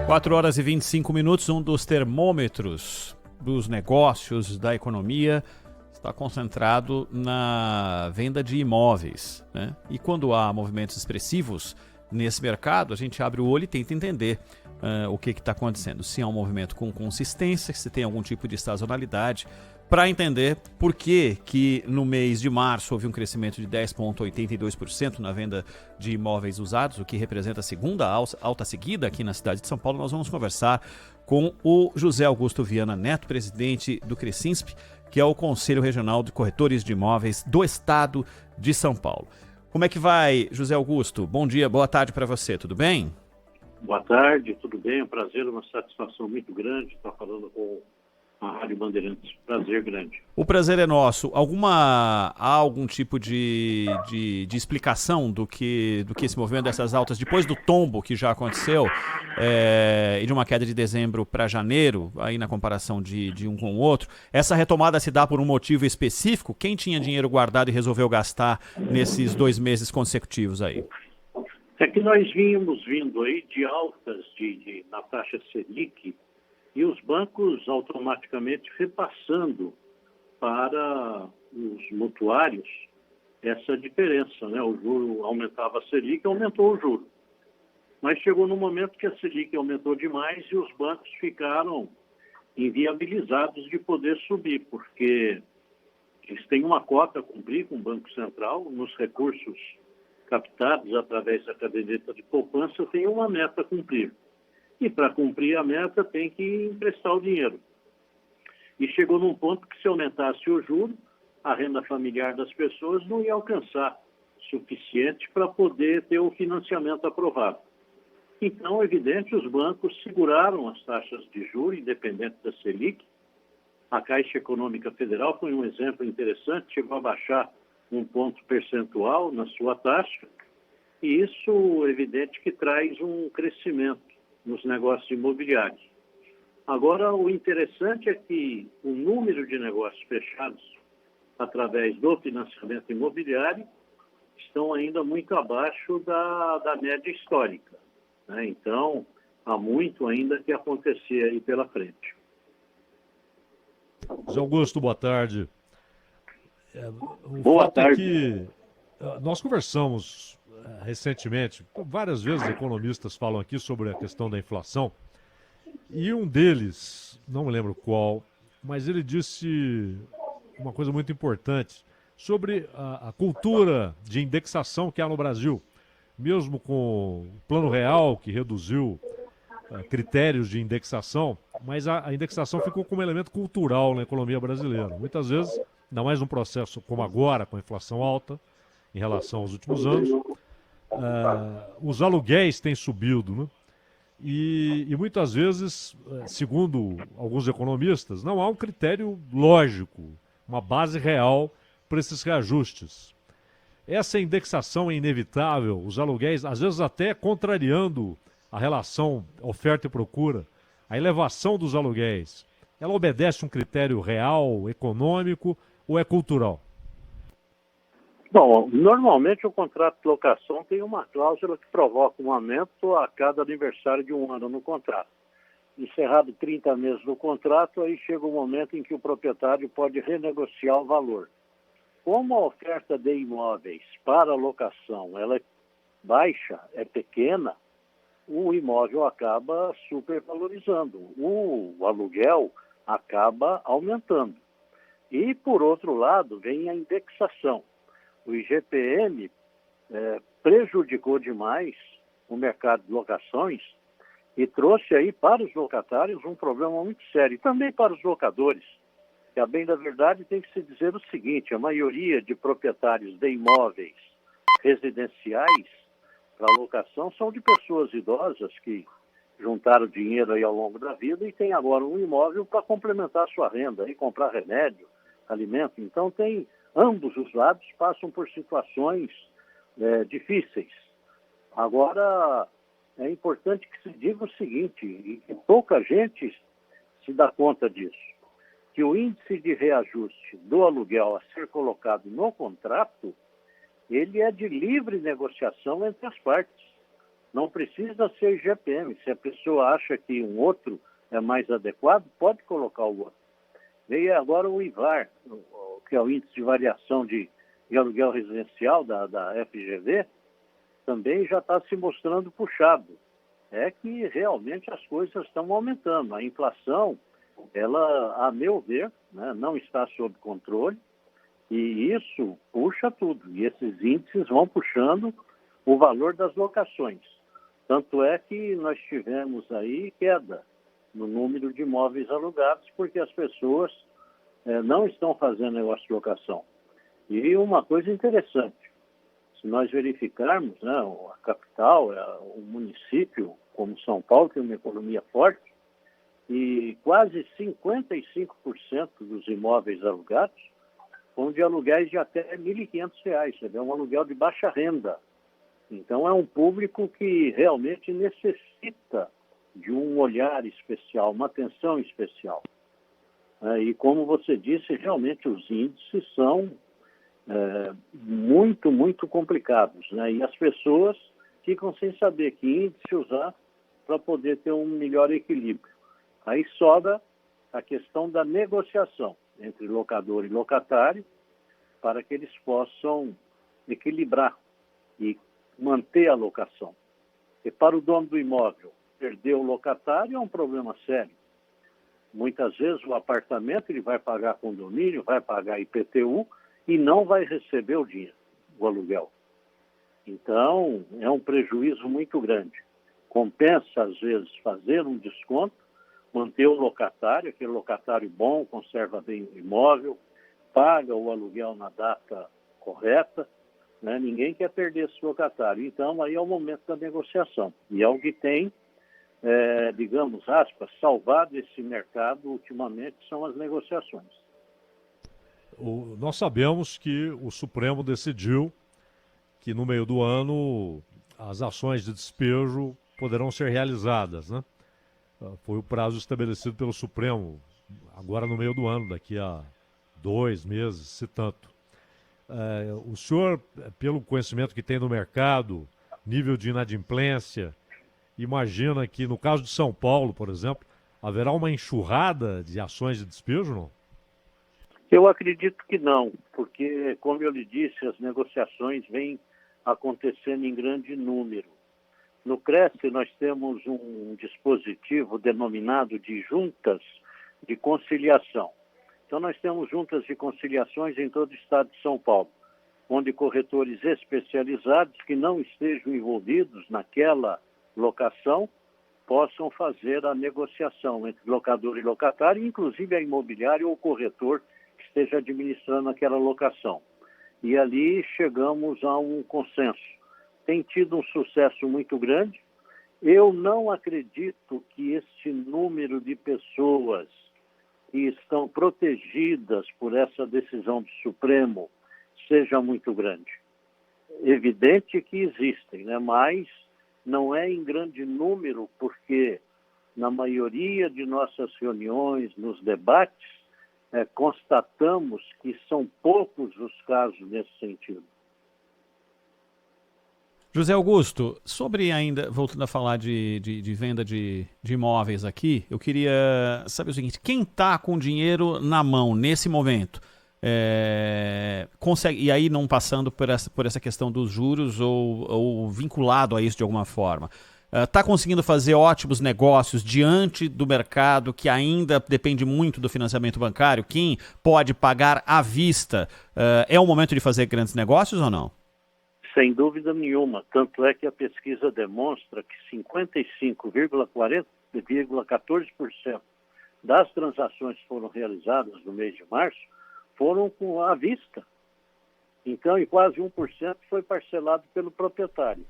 4 horas e 25 minutos, um dos termômetros dos negócios, da economia, está concentrado na venda de imóveis, né? E quando há movimentos expressivos nesse mercado, a gente abre o olho e tenta entender o que está acontecendo. Se há um movimento com consistência, se tem algum tipo de sazonalidade, para entender por que no mês de março houve um crescimento de 10,82% na venda de imóveis usados, o que representa a segunda alta seguida aqui na cidade de São Paulo. Nós vamos conversar com o José Augusto Viana Neto, presidente do Cressinsp, que é o Conselho Regional de Corretores de Imóveis do Estado de São Paulo. Como é que vai, José Augusto? Bom dia, boa tarde para você, tudo bem? Boa tarde, tudo bem? É um prazer, uma satisfação muito grande estar falando com a Rádio Bandeirantes. Prazer grande. O prazer é nosso. Há algum tipo de explicação do que esse movimento dessas altas, depois do tombo que já aconteceu, e de uma queda de dezembro para janeiro, aí na comparação de um com o outro, essa retomada se dá por um motivo específico? Quem tinha dinheiro guardado e resolveu gastar nesses 2 meses consecutivos aí? É que nós vínhamos vindo aí de altas na taxa Selic, e os bancos automaticamente repassando para os mutuários essa diferença, né? O juro aumentava a Selic, aumentou o juro. Mas chegou no momento que a Selic aumentou demais e os bancos ficaram inviabilizados de poder subir, porque eles têm uma cota a cumprir com o Banco Central, nos recursos captados através da caderneta de poupança tem uma meta a cumprir. E para cumprir a meta tem que emprestar o dinheiro. E chegou num ponto que se aumentasse o juro, a renda familiar das pessoas não ia alcançar suficiente para poder ter o financiamento aprovado. Então, é evidente, os bancos seguraram as taxas de juros, independente da Selic. A Caixa Econômica Federal foi um exemplo interessante, chegou a baixar 1 ponto percentual na sua taxa, e isso, é evidente, que traz um crescimento nos negócios imobiliários. Agora, o interessante é que o número de negócios fechados através do financiamento imobiliário estão ainda muito abaixo da média histórica, né? Então, há muito ainda que acontecer aí pela frente. José Augusto, boa tarde. Boa tarde. É que nós conversamos recentemente, várias vezes economistas falam aqui sobre a questão da inflação, e um deles, não me lembro qual, mas ele disse uma coisa muito importante sobre a cultura de indexação que há no Brasil, mesmo com o Plano Real, que reduziu critérios de indexação, mas a indexação ficou como elemento cultural na economia brasileira. Muitas vezes, ainda mais num processo como agora, com a inflação alta, em relação aos últimos anos, os aluguéis têm subido, né? E muitas vezes, segundo alguns economistas, não há um critério lógico, uma base real para esses reajustes. Essa indexação é inevitável, os aluguéis, às vezes até contrariando a relação oferta e procura, a elevação dos aluguéis, ela obedece um critério real, econômico ou é cultural? Bom, normalmente o contrato de locação tem uma cláusula que provoca um aumento a cada aniversário de 1 ano no contrato. Encerrado 30 meses no contrato, aí chega o momento em que o proprietário pode renegociar o valor. Como a oferta de imóveis para locação ela é baixa, é pequena, o imóvel acaba supervalorizando, o aluguel acaba aumentando. E, por outro lado, vem a indexação. O IGPM prejudicou demais o mercado de locações e trouxe aí para os locatários um problema muito sério, e também para os locadores. E, a bem da verdade, tem que se dizer o seguinte: a maioria de proprietários de imóveis residenciais para locação são de pessoas idosas que juntaram dinheiro aí ao longo da vida e têm agora um imóvel para complementar a sua renda, e comprar remédio, alimento. Então, ambos os lados passam por situações difíceis. Agora, é importante que se diga o seguinte, e que pouca gente se dá conta disso, que o índice de reajuste do aluguel a ser colocado no contrato, ele é de livre negociação entre as partes. Não precisa ser IGPM. Se a pessoa acha que um outro é mais adequado, pode colocar o outro. Veio agora o IVAR, que é o Índice de Variação de Aluguel Residencial da FGV, também já está se mostrando puxado. É que realmente as coisas estão aumentando. A inflação, ela, a meu ver, né, não está sob controle, e isso puxa tudo. E esses índices vão puxando o valor das locações. Tanto é que nós tivemos aí queda no número de imóveis alugados, porque as pessoas não estão fazendo negócio de locação. E uma coisa interessante, se nós verificarmos, né, a capital, o município, como São Paulo, tem uma economia forte, e quase 55% dos imóveis alugados são de aluguéis de até R$ 1.500, é um aluguel de baixa renda. Então é um público que realmente necessita de um olhar especial, uma atenção especial. E como você disse, realmente os índices são muito, muito complicados, né? E as pessoas ficam sem saber que índice usar para poder ter um melhor equilíbrio. Aí sobra a questão da negociação entre locador e locatário para que eles possam equilibrar e manter a locação. E para o dono do imóvel, perder o locatário é um problema sério. Muitas vezes o apartamento ele vai pagar condomínio, vai pagar IPTU e não vai receber o dinheiro, o aluguel. Então, é um prejuízo muito grande. Compensa, às vezes, fazer um desconto, manter o locatário, aquele locatário bom, conserva bem o imóvel, paga o aluguel na data correta, né? Ninguém quer perder esse locatário. Então, aí é o momento da negociação. E é o que tem, digamos, aspas, salvado esse mercado ultimamente são as negociações. Nós sabemos que o Supremo decidiu que no meio do ano as ações de despejo poderão ser realizadas, né? Foi o prazo estabelecido pelo Supremo, agora no meio do ano, daqui a 2 meses, se tanto. O senhor, pelo conhecimento que tem no mercado, nível de inadimplência, imagina que no caso de São Paulo, por exemplo, haverá uma enxurrada de ações de despejo, não? Eu acredito que não, porque, como eu lhe disse, as negociações vêm acontecendo em grande número. No Cresce, nós temos um dispositivo denominado de juntas de conciliação. Então, nós temos juntas de conciliações em todo o estado de São Paulo, onde corretores especializados que não estejam envolvidos naquela locação possam fazer a negociação entre locador e locatário, inclusive a imobiliária ou o corretor que esteja administrando aquela locação. E ali chegamos a um consenso. Tem tido um sucesso muito grande. Eu não acredito que esse número de pessoas que estão protegidas por essa decisão do Supremo seja muito grande. Evidente que existem, né? Mas não é em grande número, porque na maioria de nossas reuniões, nos debates, constatamos que são poucos os casos nesse sentido. José Augusto, sobre ainda, voltando a falar de venda de imóveis aqui, eu queria saber o seguinte, quem está com dinheiro na mão nesse momento, consegue, e aí não passando por essa questão dos juros ou vinculado a isso de alguma forma, está conseguindo fazer ótimos negócios diante do mercado que ainda depende muito do financiamento bancário? Quem pode pagar à vista, é o momento de fazer grandes negócios ou não? Sem dúvida nenhuma. Tanto é que a pesquisa demonstra que 55,14% das transações que foram realizadas no mês de março foram à vista. Então, e quase 1% foi parcelado pelo proprietário.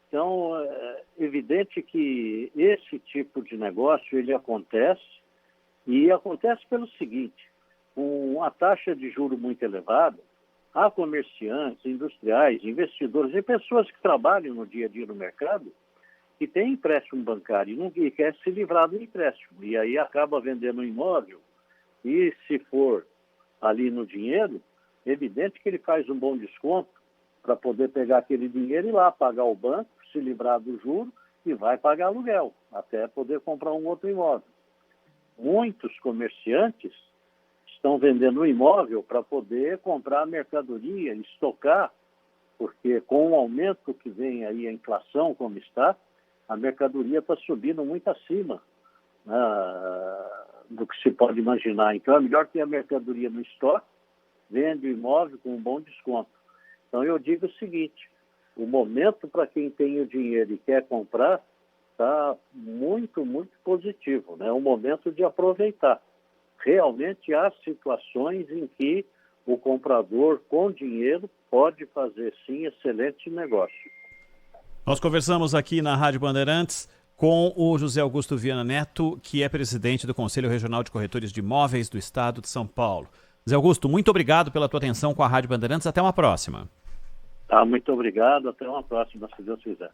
Então, é evidente que esse tipo de negócio ele acontece, e acontece pelo seguinte: com a taxa de juros muito elevada, há comerciantes, industriais, investidores e pessoas que trabalham no dia a dia no mercado que têm empréstimo bancário e quer se livrar do empréstimo. E aí acaba vendendo um imóvel e, se for ali no dinheiro, é evidente que ele faz um bom desconto para poder pegar aquele dinheiro e ir lá pagar o banco, se livrar do juro e vai pagar aluguel, até poder comprar um outro imóvel. Muitos comerciantes estão vendendo um imóvel para poder comprar mercadoria, estocar, porque com o aumento que vem aí, a inflação como está, a mercadoria está subindo muito acima do que se pode imaginar. Então é melhor ter a mercadoria no estoque, vende o imóvel com um bom desconto. Então eu digo o seguinte, o momento para quem tem o dinheiro e quer comprar está muito, muito positivo, né? É um momento de aproveitar. Realmente há situações em que o comprador com dinheiro pode fazer, sim, excelente negócio. Nós conversamos aqui na Rádio Bandeirantes com o José Augusto Viana Neto, que é presidente do Conselho Regional de Corretores de Imóveis do Estado de São Paulo. José Augusto, muito obrigado pela tua atenção com a Rádio Bandeirantes. Até uma próxima. Muito obrigado. Até uma próxima, se Deus quiser.